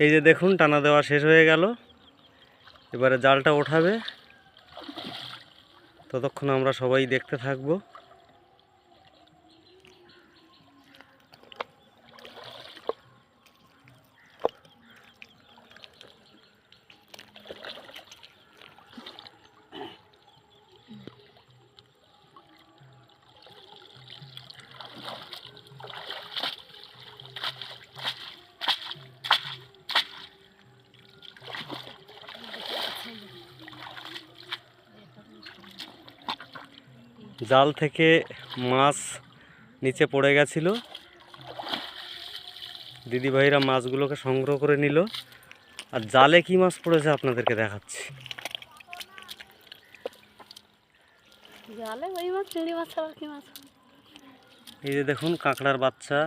এই যে দেখুন টানা দেওয়া শেষ হয়ে গেল, এবারে জালটা ওঠাবে, ততক্ষণ আমরা সবাই দেখতে থাকবো। জাল থেকে মাছ নিচে পড়ে গেছিল, দিদিভাইরা মাছগুলোকে সংগ্রহ করে নিল। আর জালে কি মাছ পড়েছে আপনাদেরকে দেখাচ্ছি। জালে ওই মাছ, চিংড়ি মাছ, আর কি মাছ। এই যে দেখুন কাঁকড়ার বাচ্চা